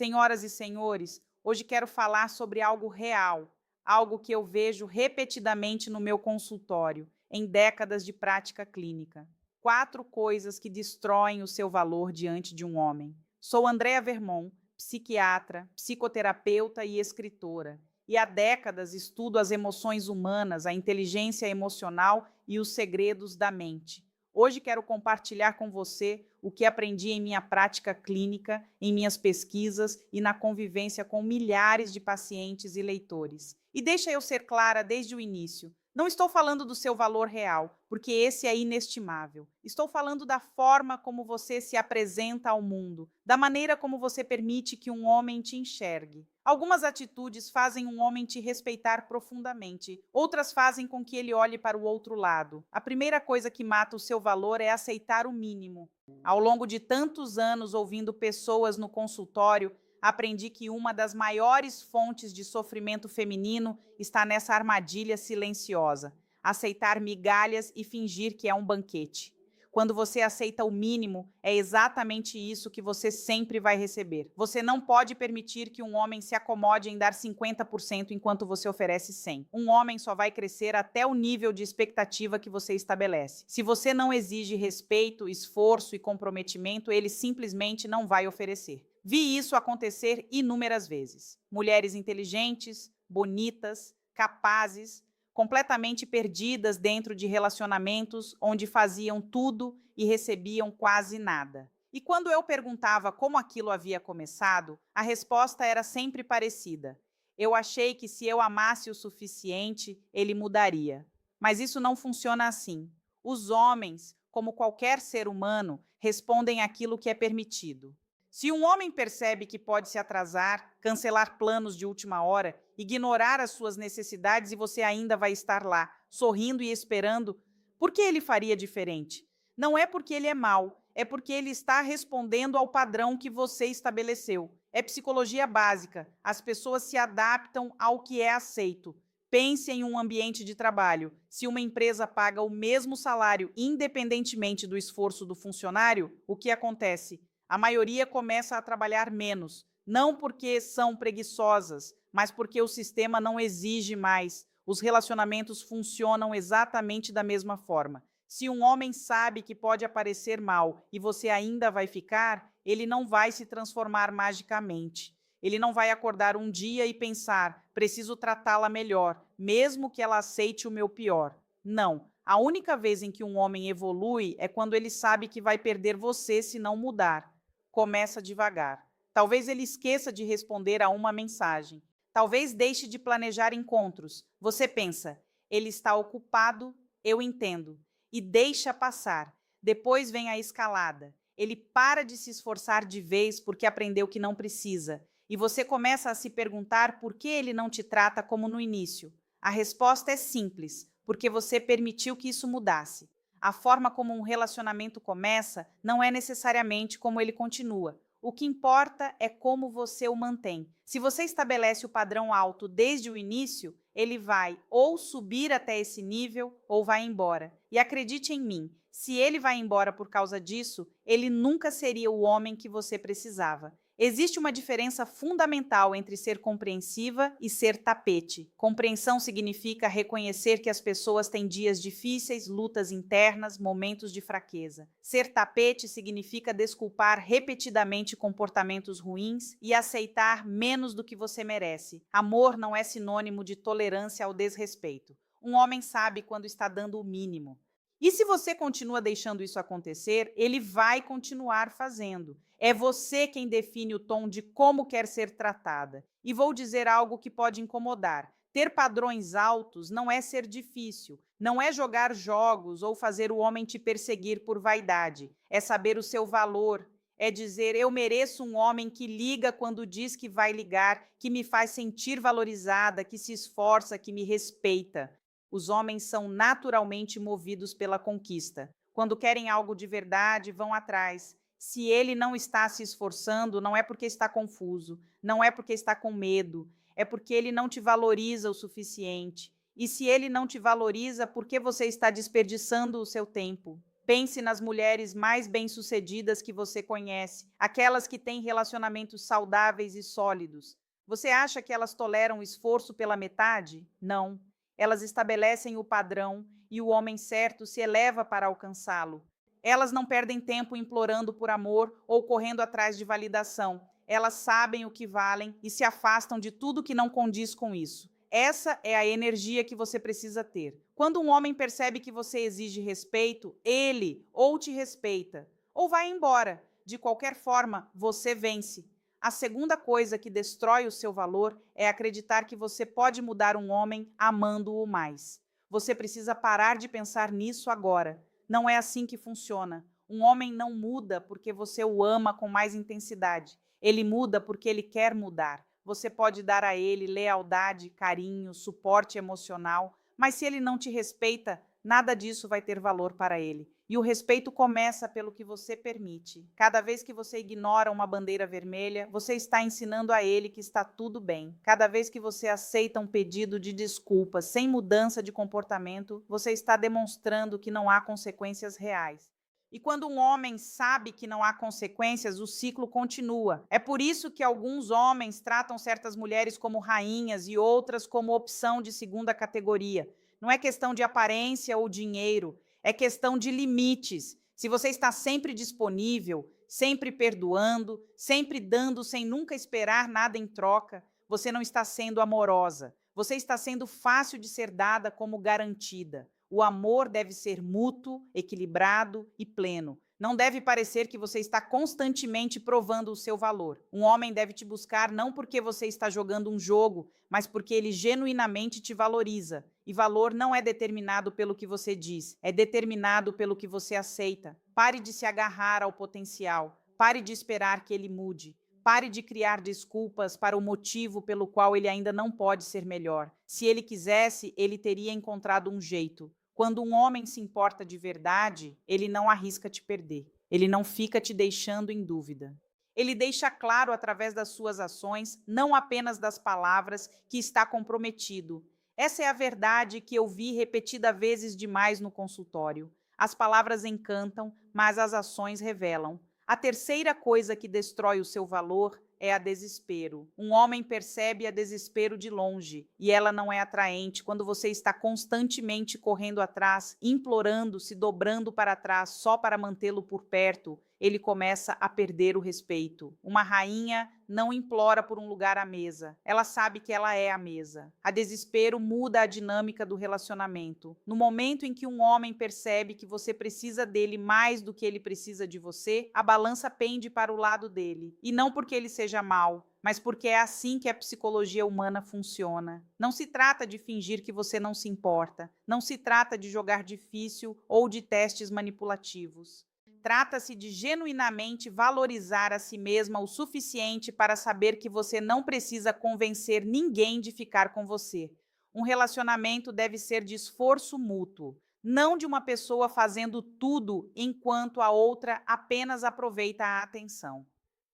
Senhoras e senhores, hoje quero falar sobre algo real, algo que eu vejo repetidamente no meu consultório, em décadas de prática clínica. 4 coisas que destroem o seu valor diante de um homem. Sou Andrea Vermont, psiquiatra, psicoterapeuta e escritora, e há décadas estudo as emoções humanas, a inteligência emocional e os segredos da mente. Hoje quero compartilhar com você o que aprendi em minha prática clínica, em minhas pesquisas e na convivência com milhares de pacientes e leitores. E deixa eu ser clara desde o início. Não estou falando do seu valor real, porque esse é inestimável. Estou falando da forma como você se apresenta ao mundo, da maneira como você permite que um homem te enxergue. Algumas atitudes fazem um homem te respeitar profundamente, outras fazem com que ele olhe para o outro lado. A primeira coisa que mata o seu valor é aceitar o mínimo. Ao longo de tantos anos ouvindo pessoas no consultório, aprendi que uma das maiores fontes de sofrimento feminino está nessa armadilha silenciosa: aceitar migalhas e fingir que é um banquete. Quando você aceita o mínimo, é exatamente isso que você sempre vai receber. Você não pode permitir que um homem se acomode em dar 50% enquanto você oferece 100%. Um homem só vai crescer até o nível de expectativa que você estabelece. Se você não exige respeito, esforço e comprometimento, ele simplesmente não vai oferecer. Vi isso acontecer inúmeras vezes. Mulheres inteligentes, bonitas, capazes, completamente perdidas dentro de relacionamentos onde faziam tudo e recebiam quase nada. E quando eu perguntava como aquilo havia começado, a resposta era sempre parecida: eu achei que se eu amasse o suficiente, ele mudaria. Mas isso não funciona assim. Os homens, como qualquer ser humano, respondem àquilo que é permitido. Se um homem percebe que pode se atrasar, cancelar planos de última hora, ignorar as suas necessidades e você ainda vai estar lá, sorrindo e esperando, por que ele faria diferente? Não é porque ele é mau, é porque ele está respondendo ao padrão que você estabeleceu. É psicologia básica. As pessoas se adaptam ao que é aceito. Pense em um ambiente de trabalho. Se uma empresa paga o mesmo salário independentemente do esforço do funcionário, o que acontece? A maioria começa a trabalhar menos, não porque são preguiçosas, mas porque o sistema não exige mais. Os relacionamentos funcionam exatamente da mesma forma. Se um homem sabe que pode aparecer mal e você ainda vai ficar, ele não vai se transformar magicamente. Ele não vai acordar um dia e pensar: preciso tratá-la melhor, mesmo que ela aceite o meu pior. Não. A única vez em que um homem evolui é quando ele sabe que vai perder você se não mudar. Começa devagar. Talvez ele esqueça de responder a uma mensagem. Talvez deixe de planejar encontros. Você pensa: ele está ocupado, eu entendo. E deixa passar. Depois vem a escalada. Ele para de se esforçar de vez porque aprendeu que não precisa. E você começa a se perguntar por que ele não te trata como no início. A resposta é simples: porque você permitiu que isso mudasse. A forma como um relacionamento começa não é necessariamente como ele continua. O que importa é como você o mantém. Se você estabelece o padrão alto desde o início, ele vai ou subir até esse nível ou vai embora. E acredite em mim, se ele vai embora por causa disso, ele nunca seria o homem que você precisava. Existe uma diferença fundamental entre ser compreensiva e ser tapete. Compreensão significa reconhecer que as pessoas têm dias difíceis, lutas internas, momentos de fraqueza. Ser tapete significa desculpar repetidamente comportamentos ruins e aceitar menos do que você merece. Amor não é sinônimo de tolerância ao desrespeito. Um homem sabe quando está dando o mínimo. E se você continua deixando isso acontecer, ele vai continuar fazendo. É você quem define o tom de como quer ser tratada. E vou dizer algo que pode incomodar: ter padrões altos não é ser difícil, não é jogar jogos ou fazer o homem te perseguir por vaidade. É saber o seu valor. É dizer: eu mereço um homem que liga quando diz que vai ligar, que me faz sentir valorizada, que se esforça, que me respeita. Os homens são naturalmente movidos pela conquista. Quando querem algo de verdade, vão atrás. Se ele não está se esforçando, não é porque está confuso, não é porque está com medo, é porque ele não te valoriza o suficiente. E se ele não te valoriza, por que você está desperdiçando o seu tempo? Pense nas mulheres mais bem-sucedidas que você conhece, aquelas que têm relacionamentos saudáveis e sólidos. Você acha que elas toleram o esforço pela metade? Não. Elas estabelecem o padrão e o homem certo se eleva para alcançá-lo. Elas não perdem tempo implorando por amor ou correndo atrás de validação. Elas sabem o que valem e se afastam de tudo que não condiz com isso. Essa é a energia que você precisa ter. Quando um homem percebe que você exige respeito, ele ou te respeita, ou vai embora. De qualquer forma, você vence. A segunda coisa que destrói o seu valor é acreditar que você pode mudar um homem amando-o mais. Você precisa parar de pensar nisso agora. Não é assim que funciona. Um homem não muda porque você o ama com mais intensidade. Ele muda porque ele quer mudar. Você pode dar a ele lealdade, carinho, suporte emocional, mas se ele não te respeita, nada disso vai ter valor para ele. E o respeito começa pelo que você permite. Cada vez que você ignora uma bandeira vermelha, você está ensinando a ele que está tudo bem. Cada vez que você aceita um pedido de desculpa sem mudança de comportamento, você está demonstrando que não há consequências reais. E quando um homem sabe que não há consequências, o ciclo continua. É por isso que alguns homens tratam certas mulheres como rainhas e outras como opção de segunda categoria. Não é questão de aparência ou dinheiro, é questão de limites. Se você está sempre disponível, sempre perdoando, sempre dando sem nunca esperar nada em troca, você não está sendo amorosa. Você está sendo fácil de ser dada como garantida. O amor deve ser mútuo, equilibrado e pleno. Não deve parecer que você está constantemente provando o seu valor. Um homem deve te buscar não porque você está jogando um jogo, mas porque ele genuinamente te valoriza. E valor não é determinado pelo que você diz, é determinado pelo que você aceita. Pare de se agarrar ao potencial. Pare de esperar que ele mude. Pare de criar desculpas para o motivo pelo qual ele ainda não pode ser melhor. Se ele quisesse, ele teria encontrado um jeito. Quando um homem se importa de verdade, ele não arrisca te perder. Ele não fica te deixando em dúvida. Ele deixa claro através das suas ações, não apenas das palavras, que está comprometido. Essa é a verdade que eu vi repetida vezes demais no consultório. As palavras encantam, mas as ações revelam. A terceira coisa que destrói o seu valor é a desespero. Um homem percebe a desespero de longe e ela não é atraente quando você está constantemente correndo atrás, implorando, se dobrando para trás só para mantê-lo por perto. Ele começa a perder o respeito. Uma rainha não implora por um lugar à mesa. Ela sabe que ela é a mesa. A desespero muda a dinâmica do relacionamento. No momento em que um homem percebe que você precisa dele mais do que ele precisa de você, a balança pende para o lado dele. E não porque ele seja mau, mas porque é assim que a psicologia humana funciona. Não se trata de fingir que você não se importa. Não se trata de jogar difícil ou de testes manipulativos. Trata-se de genuinamente valorizar a si mesma o suficiente para saber que você não precisa convencer ninguém de ficar com você. Um relacionamento deve ser de esforço mútuo, não de uma pessoa fazendo tudo enquanto a outra apenas aproveita a atenção.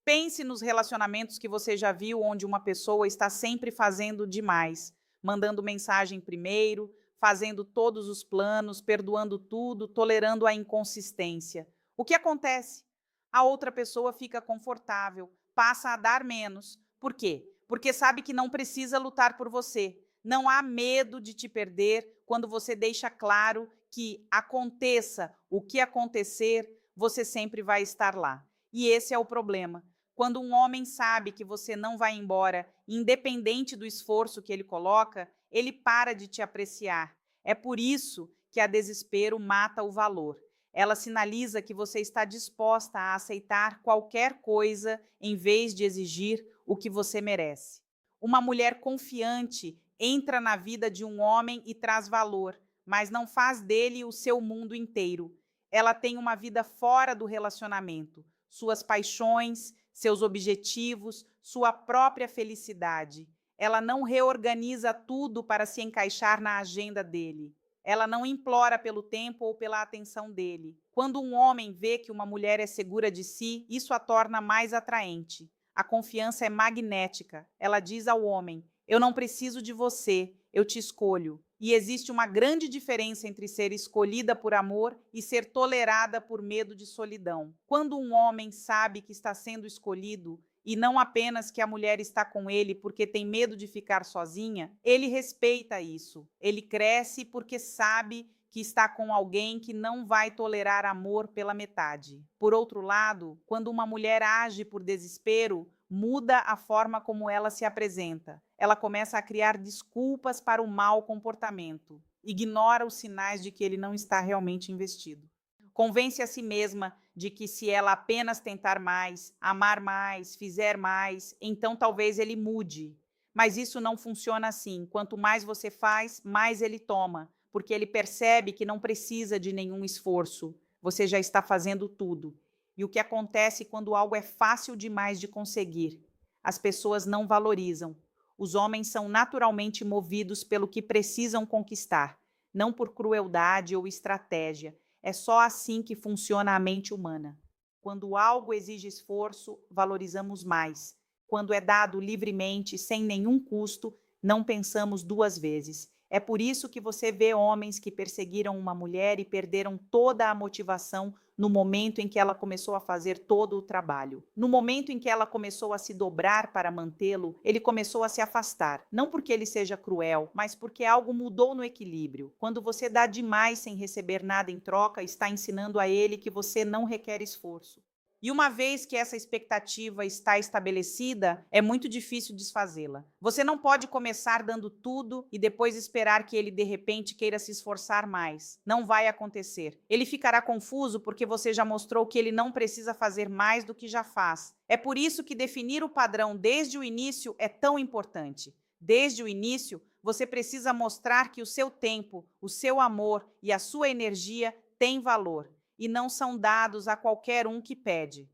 Pense nos relacionamentos que você já viu onde uma pessoa está sempre fazendo demais, mandando mensagem primeiro, fazendo todos os planos, perdoando tudo, tolerando a inconsistência. O que acontece? A outra pessoa fica confortável, passa a dar menos. Por quê? Porque sabe que não precisa lutar por você. Não há medo de te perder quando você deixa claro que aconteça o que acontecer, você sempre vai estar lá. E esse é o problema. Quando um homem sabe que você não vai embora, independente do esforço que ele coloca, ele para de te apreciar. É por isso que a desespero mata o valor. Ela sinaliza que você está disposta a aceitar qualquer coisa em vez de exigir o que você merece. Uma mulher confiante entra na vida de um homem e traz valor, mas não faz dele o seu mundo inteiro. Ela tem uma vida fora do relacionamento, suas paixões, seus objetivos, sua própria felicidade. Ela não reorganiza tudo para se encaixar na agenda dele. Ela não implora pelo tempo ou pela atenção dele. Quando um homem vê que uma mulher é segura de si, isso a torna mais atraente. A confiança é magnética. Ela diz ao homem: eu não preciso de você, eu te escolho. E existe uma grande diferença entre ser escolhida por amor e ser tolerada por medo de solidão. Quando um homem sabe que está sendo escolhido, e não apenas que a mulher está com ele porque tem medo de ficar sozinha, ele respeita isso. Ele cresce porque sabe que está com alguém que não vai tolerar amor pela metade. Por outro lado, quando uma mulher age por desespero, muda a forma como ela se apresenta. Ela começa a criar desculpas para o mau comportamento. Ignora os sinais de que ele não está realmente investido. Convence a si mesma de que se ela apenas tentar mais, amar mais, fizer mais, então talvez ele mude. Mas isso não funciona assim. Quanto mais você faz, mais ele toma, porque ele percebe que não precisa de nenhum esforço. Você já está fazendo tudo. E o que acontece quando algo é fácil demais de conseguir? As pessoas não valorizam. Os homens são naturalmente movidos pelo que precisam conquistar, não por crueldade ou estratégia. É só assim que funciona a mente humana. Quando algo exige esforço, valorizamos mais. Quando é dado livremente, sem nenhum custo, não pensamos duas vezes. É por isso que você vê homens que perseguiram uma mulher e perderam toda a motivação no momento em que ela começou a fazer todo o trabalho. No momento em que ela começou a se dobrar para mantê-lo, ele começou a se afastar. Não porque ele seja cruel, mas porque algo mudou no equilíbrio. Quando você dá demais sem receber nada em troca, está ensinando a ele que você não requer esforço. E uma vez que essa expectativa está estabelecida, é muito difícil desfazê-la. Você não pode começar dando tudo e depois esperar que ele de repente queira se esforçar mais. Não vai acontecer. Ele ficará confuso porque você já mostrou que ele não precisa fazer mais do que já faz. É por isso que definir o padrão desde o início é tão importante. Desde o início, você precisa mostrar que o seu tempo, o seu amor e a sua energia têm valor e não são dados a qualquer um que pede.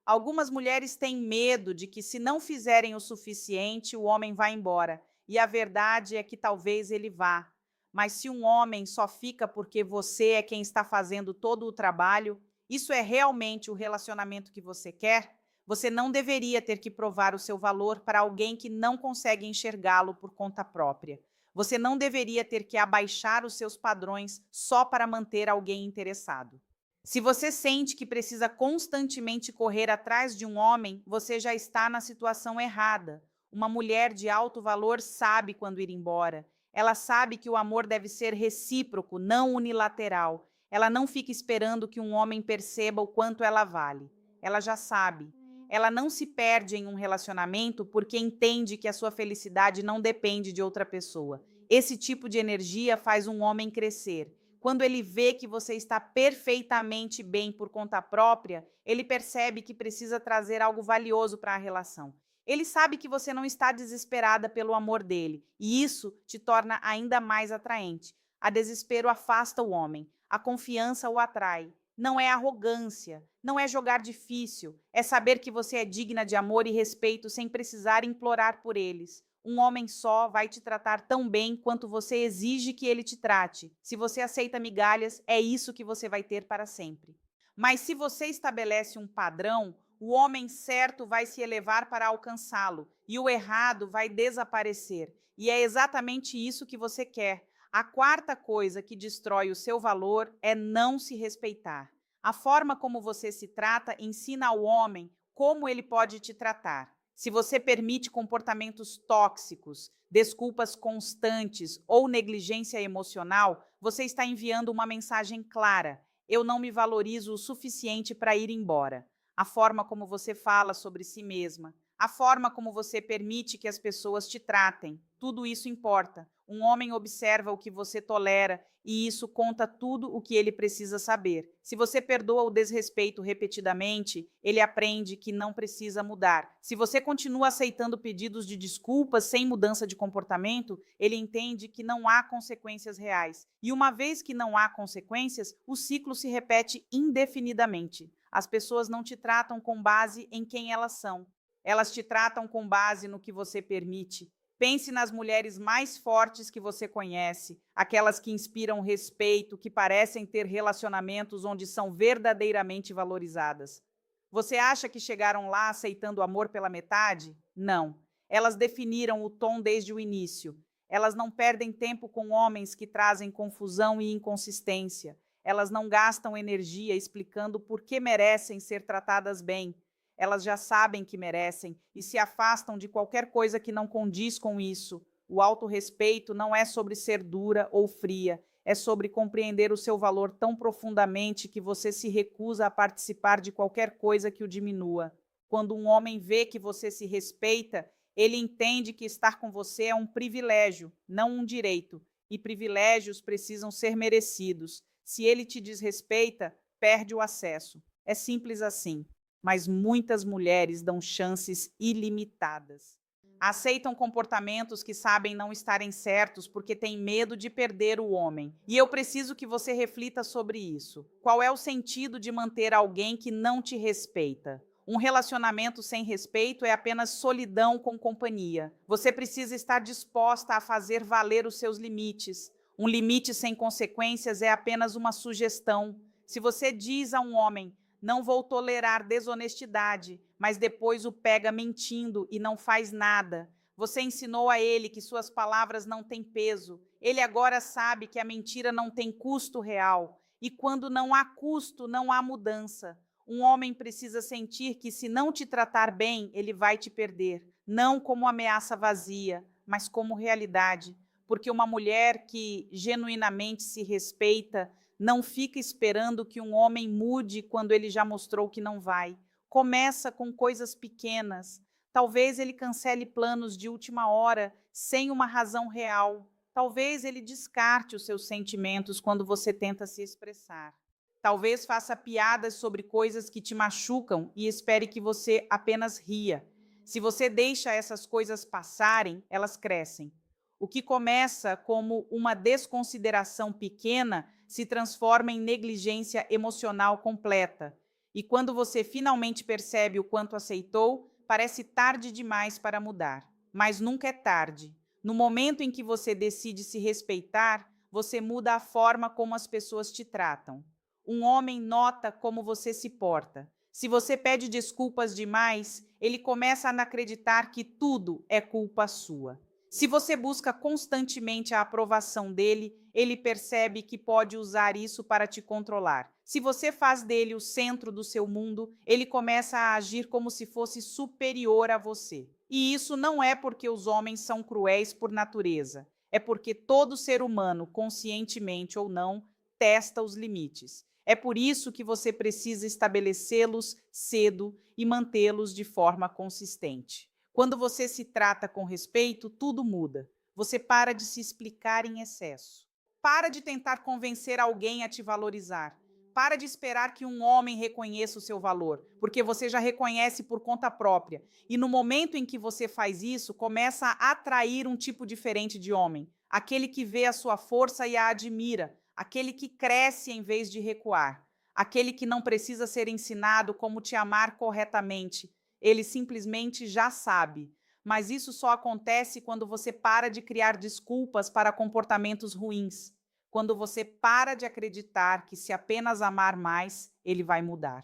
Algumas mulheres têm medo de que, se não fizerem o suficiente, o homem vá embora. E a verdade é que talvez ele vá. Mas se um homem só fica porque você é quem está fazendo todo o trabalho, isso é realmente o relacionamento que você quer? Você não deveria ter que provar o seu valor para alguém que não consegue enxergá-lo por conta própria. Você não deveria ter que abaixar os seus padrões só para manter alguém interessado. Se você sente que precisa constantemente correr atrás de um homem, você já está na situação errada. Uma mulher de alto valor sabe quando ir embora. Ela sabe que o amor deve ser recíproco, não unilateral. Ela não fica esperando que um homem perceba o quanto ela vale. Ela já sabe. Ela não se perde em um relacionamento porque entende que a sua felicidade não depende de outra pessoa. Esse tipo de energia faz um homem crescer. Quando ele vê que você está perfeitamente bem por conta própria, ele percebe que precisa trazer algo valioso para a relação. Ele sabe que você não está desesperada pelo amor dele, e isso te torna ainda mais atraente. A desespero afasta o homem, a confiança o atrai. Não é arrogância, não é jogar difícil, é saber que você é digna de amor e respeito sem precisar implorar por eles. Um homem só vai te tratar tão bem quanto você exige que ele te trate. Se você aceita migalhas, é isso que você vai ter para sempre. Mas se você estabelece um padrão, o homem certo vai se elevar para alcançá-lo e o errado vai desaparecer. E é exatamente isso que você quer. A quarta coisa que destrói o seu valor é não se respeitar. A forma como você se trata ensina ao homem como ele pode te tratar. Se você permite comportamentos tóxicos, desculpas constantes ou negligência emocional, você está enviando uma mensagem clara: eu não me valorizo o suficiente para ir embora. A forma como você fala sobre si mesma, a forma como você permite que as pessoas te tratem, tudo isso importa. Um homem observa o que você tolera e isso conta tudo o que ele precisa saber. Se você perdoa o desrespeito repetidamente, ele aprende que não precisa mudar. Se você continua aceitando pedidos de desculpas sem mudança de comportamento, ele entende que não há consequências reais. E uma vez que não há consequências, o ciclo se repete indefinidamente. As pessoas não te tratam com base em quem elas são. Elas te tratam com base no que você permite. Pense nas mulheres mais fortes que você conhece, aquelas que inspiram respeito, que parecem ter relacionamentos onde são verdadeiramente valorizadas. Você acha que chegaram lá aceitando o amor pela metade? Não. Elas definiram o tom desde o início. Elas não perdem tempo com homens que trazem confusão e inconsistência. Elas não gastam energia explicando por que merecem ser tratadas bem. Elas já sabem que merecem e se afastam de qualquer coisa que não condiz com isso. O autorrespeito não é sobre ser dura ou fria, é sobre compreender o seu valor tão profundamente que você se recusa a participar de qualquer coisa que o diminua. Quando um homem vê que você se respeita, ele entende que estar com você é um privilégio, não um direito, e privilégios precisam ser merecidos. Se ele te desrespeita, perde o acesso. É simples assim. Mas muitas mulheres dão chances ilimitadas. Aceitam comportamentos que sabem não estarem certos porque têm medo de perder o homem. E eu preciso que você reflita sobre isso. Qual é o sentido de manter alguém que não te respeita? Um relacionamento sem respeito é apenas solidão com companhia. Você precisa estar disposta a fazer valer os seus limites. Um limite sem consequências é apenas uma sugestão. Se você diz a um homem: não vou tolerar desonestidade, mas depois o pega mentindo e não faz nada. Você ensinou a ele que suas palavras não têm peso. Ele agora sabe que a mentira não tem custo real. E quando não há custo, não há mudança. Um homem precisa sentir que, se não te tratar bem, ele vai te perder. Não como ameaça vazia, mas como realidade. Porque uma mulher que genuinamente se respeita não fica esperando que um homem mude quando ele já mostrou que não vai. Começa com coisas pequenas. Talvez ele cancele planos de última hora sem uma razão real. Talvez ele descarte os seus sentimentos quando você tenta se expressar. Talvez faça piadas sobre coisas que te machucam e espere que você apenas ria. Se você deixa essas coisas passarem, elas crescem. O que começa como uma desconsideração pequena se transforma em negligência emocional completa. E quando você finalmente percebe o quanto aceitou, parece tarde demais para mudar. Mas nunca é tarde. No momento em que você decide se respeitar, você muda a forma como as pessoas te tratam. Um homem nota como você se porta. Se você pede desculpas demais, ele começa a acreditar que tudo é culpa sua. Se você busca constantemente a aprovação dele, ele percebe que pode usar isso para te controlar. Se você faz dele o centro do seu mundo, ele começa a agir como se fosse superior a você. E isso não é porque os homens são cruéis por natureza. É porque todo ser humano, conscientemente ou não, testa os limites. É por isso que você precisa estabelecê-los cedo e mantê-los de forma consistente. Quando você se trata com respeito, tudo muda. Você para de se explicar em excesso. Para de tentar convencer alguém a te valorizar. Para de esperar que um homem reconheça o seu valor, porque você já reconhece por conta própria. E no momento em que você faz isso, começa a atrair um tipo diferente de homem. Aquele que vê a sua força e a admira. Aquele que cresce em vez de recuar. Aquele que não precisa ser ensinado como te amar corretamente. Ele simplesmente já sabe. Mas isso só acontece quando você para de criar desculpas para comportamentos ruins. Quando você para de acreditar que, se apenas amar mais, ele vai mudar.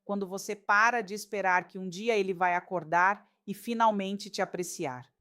Quando você para de esperar que um dia ele vai acordar e finalmente te apreciar.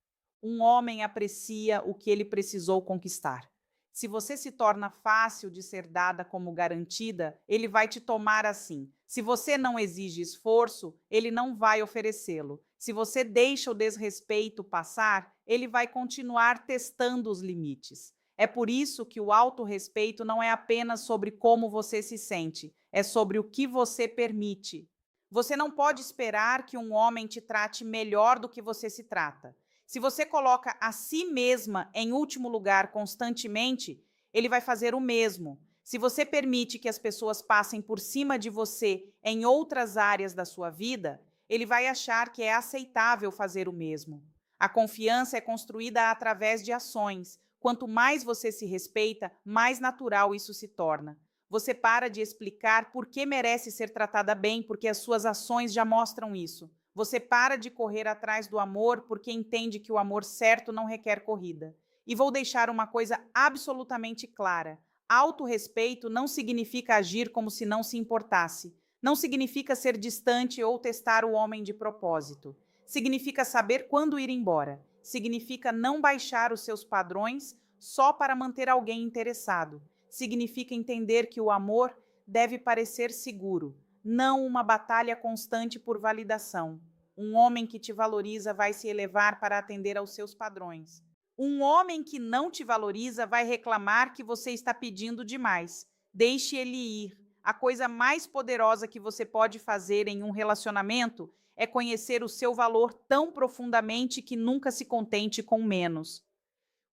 Um homem aprecia o que ele precisou conquistar. Se você se torna fácil de ser dada como garantida, ele vai te tomar assim. Se você não exige esforço, ele não vai oferecê-lo. Se você deixa o desrespeito passar, ele vai continuar testando os limites. É por isso que o autorrespeito não é apenas sobre como você se sente, é sobre o que você permite. Você não pode esperar que um homem te trate melhor do que você se trata. Se você coloca a si mesma em último lugar constantemente, ele vai fazer o mesmo. Se você permite que as pessoas passem por cima de você em outras áreas da sua vida, ele vai achar que é aceitável fazer o mesmo. A confiança é construída através de ações. Quanto mais você se respeita, mais natural isso se torna. Você para de explicar por que merece ser tratada bem, porque as suas ações já mostram isso. Você para de correr atrás do amor porque entende que o amor certo não requer corrida. E vou deixar uma coisa absolutamente clara. Autorrespeito não significa agir como se não se importasse. Não significa ser distante ou testar o homem de propósito. Significa saber quando ir embora. Significa não baixar os seus padrões só para manter alguém interessado. Significa entender que o amor deve parecer seguro, não uma batalha constante por validação. Um homem que te valoriza vai se elevar para atender aos seus padrões. Um homem que não te valoriza vai reclamar que você está pedindo demais. Deixe ele ir. A coisa mais poderosa que você pode fazer em um relacionamento é conhecer o seu valor tão profundamente que nunca se contente com menos.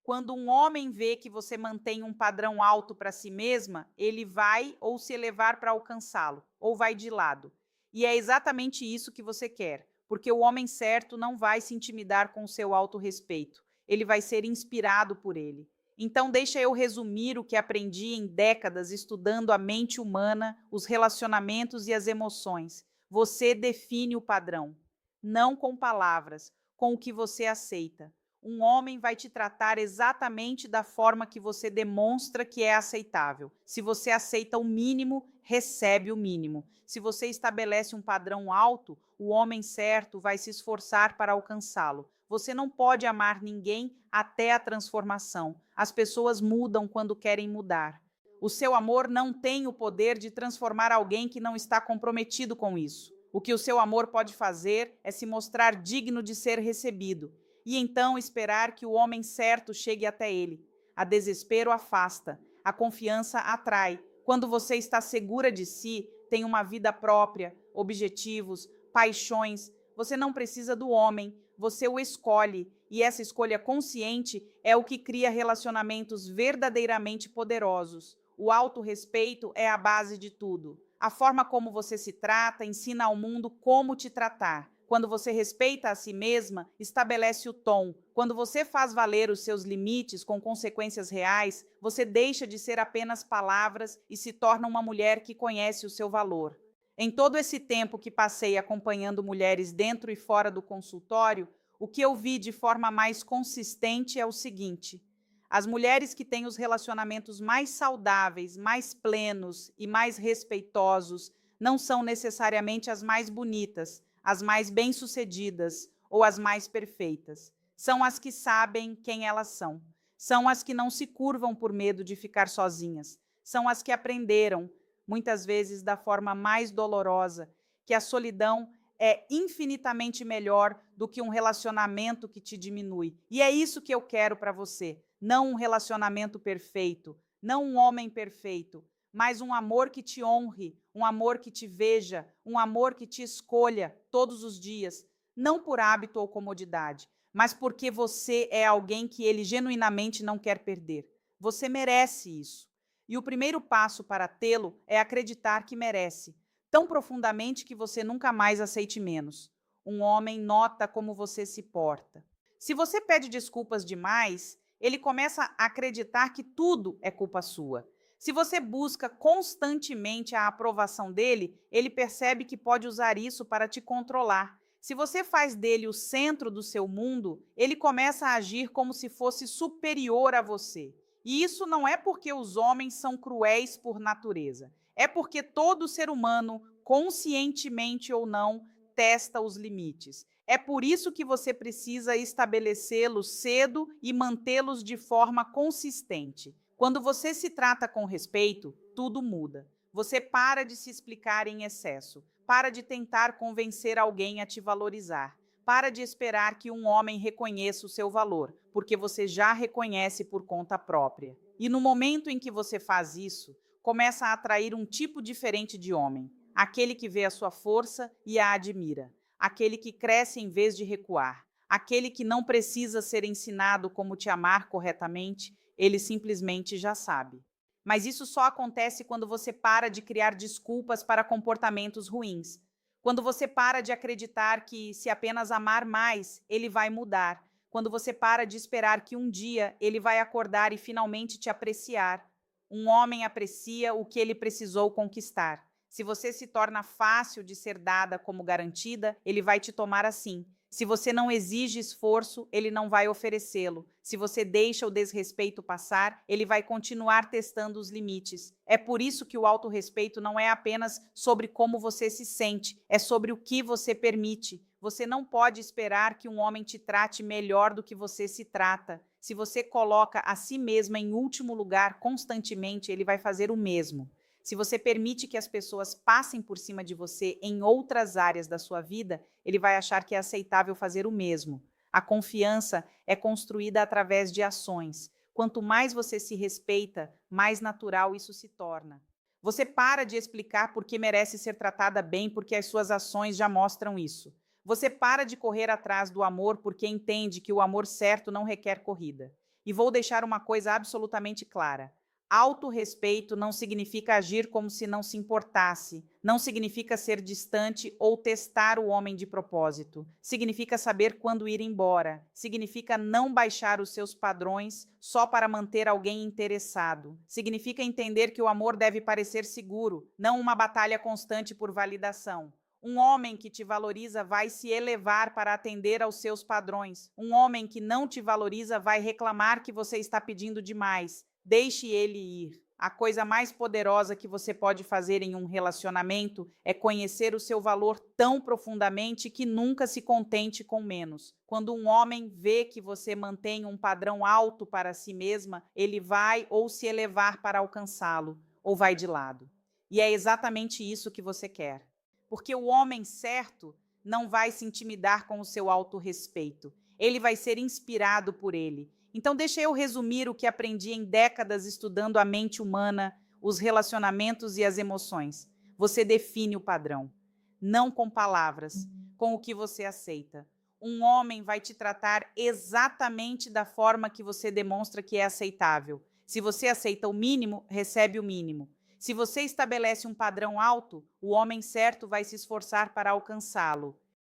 Quando um homem vê que você mantém um padrão alto para si mesma, ele vai ou se elevar para alcançá-lo, ou vai de lado. E é exatamente isso que você quer, porque o homem certo não vai se intimidar com o seu autorrespeito. Ele vai ser inspirado por ele. Então, deixa eu resumir o que aprendi em décadas estudando a mente humana, os relacionamentos e as emoções. Você define o padrão, não com palavras, com o que você aceita. Um homem vai te tratar exatamente da forma que você demonstra que é aceitável. Se você aceita o mínimo, recebe o mínimo. Se você estabelece um padrão alto, o homem certo vai se esforçar para alcançá-lo. Você não pode amar ninguém até a transformação. As pessoas mudam quando querem mudar. O seu amor não tem o poder de transformar alguém que não está comprometido com isso. O que o seu amor pode fazer é se mostrar digno de ser recebido e então esperar que o homem certo chegue até ele. A desespero afasta, a confiança atrai. Quando você está segura de si, tem uma vida própria, objetivos, paixões, você não precisa do homem, você o escolhe, e essa escolha consciente é o que cria relacionamentos verdadeiramente poderosos. O autorrespeito é a base de tudo. A forma como você se trata ensina ao mundo como te tratar. Quando você respeita a si mesma, estabelece o tom. Quando você faz valer os seus limites com consequências reais, você deixa de ser apenas palavras e se torna uma mulher que conhece o seu valor. Em todo esse tempo que passei acompanhando mulheres dentro e fora do consultório, o que eu vi de forma mais consistente é o seguinte: as mulheres que têm os relacionamentos mais saudáveis, mais plenos e mais respeitosos não são necessariamente as mais bonitas, as mais bem-sucedidas ou as mais perfeitas. São as que sabem quem elas são. São as que não se curvam por medo de ficar sozinhas. São as que aprenderam, muitas vezes da forma mais dolorosa, que a solidão é infinitamente melhor do que um relacionamento que te diminui. E é isso que eu quero para você. Não um relacionamento perfeito, não um homem perfeito, mas um amor que te honre, um amor que te veja, um amor que te escolha todos os dias, não por hábito ou comodidade, mas porque você é alguém que ele genuinamente não quer perder. Você merece isso. E o primeiro passo para tê-lo é acreditar que merece, tão profundamente que você nunca mais aceite menos. Um homem nota como você se porta. Se você pede desculpas demais, ele começa a acreditar que tudo é culpa sua. Se você busca constantemente a aprovação dele, ele percebe que pode usar isso para te controlar. Se você faz dele o centro do seu mundo, ele começa a agir como se fosse superior a você. E isso não é porque os homens são cruéis por natureza. É porque todo ser humano, conscientemente ou não, testa os limites. É por isso que você precisa estabelecê-los cedo e mantê-los de forma consistente. Quando você se trata com respeito, tudo muda. Você para de se explicar em excesso, para de tentar convencer alguém a te valorizar, para de esperar que um homem reconheça o seu valor, porque você já reconhece por conta própria. E no momento em que você faz isso, começa a atrair um tipo diferente de homem, aquele que vê a sua força e a admira, aquele que cresce em vez de recuar, aquele que não precisa ser ensinado como te amar corretamente, ele simplesmente já sabe. Mas isso só acontece quando você para de criar desculpas para comportamentos ruins. Quando você para de acreditar que, se apenas amar mais, ele vai mudar. Quando você para de esperar que um dia ele vai acordar e finalmente te apreciar. Um homem aprecia o que ele precisou conquistar. Se você se torna fácil de ser dada como garantida, ele vai te tomar assim. Se você não exige esforço, ele não vai oferecê-lo. Se você deixa o desrespeito passar, ele vai continuar testando os limites. É por isso que o autorrespeito não é apenas sobre como você se sente, é sobre o que você permite. Você não pode esperar que um homem te trate melhor do que você se trata. Se você coloca a si mesma em último lugar constantemente, ele vai fazer o mesmo. Se você permite que as pessoas passem por cima de você em outras áreas da sua vida, ele vai achar que é aceitável fazer o mesmo. A confiança é construída através de ações. Quanto mais você se respeita, mais natural isso se torna. Você para de explicar por que merece ser tratada bem, porque as suas ações já mostram isso. Você para de correr atrás do amor porque entende que o amor certo não requer corrida. E vou deixar uma coisa absolutamente clara: autorrespeito não significa agir como se não se importasse, não significa ser distante ou testar o homem de propósito. Significa saber quando ir embora, significa não baixar os seus padrões só para manter alguém interessado. Significa entender que o amor deve parecer seguro, não uma batalha constante por validação. Um homem que te valoriza vai se elevar para atender aos seus padrões. Um homem que não te valoriza vai reclamar que você está pedindo demais. Deixe ele ir. A coisa mais poderosa que você pode fazer em um relacionamento é conhecer o seu valor tão profundamente que nunca se contente com menos. Quando um homem vê que você mantém um padrão alto para si mesma, ele vai ou se elevar para alcançá-lo, ou vai de lado. E é exatamente isso que você quer. Porque o homem certo não vai se intimidar com o seu autorrespeito. Ele vai ser inspirado por ele. Então, deixa eu resumir o que aprendi em décadas estudando a mente humana, os relacionamentos e as emoções. Você define o padrão, não com palavras, com o que você aceita. Um homem vai te tratar exatamente da forma que você demonstra que é aceitável. Se você aceita o mínimo, recebe o mínimo. Se você estabelece um padrão alto, o homem certo vai se esforçar para alcançá-lo.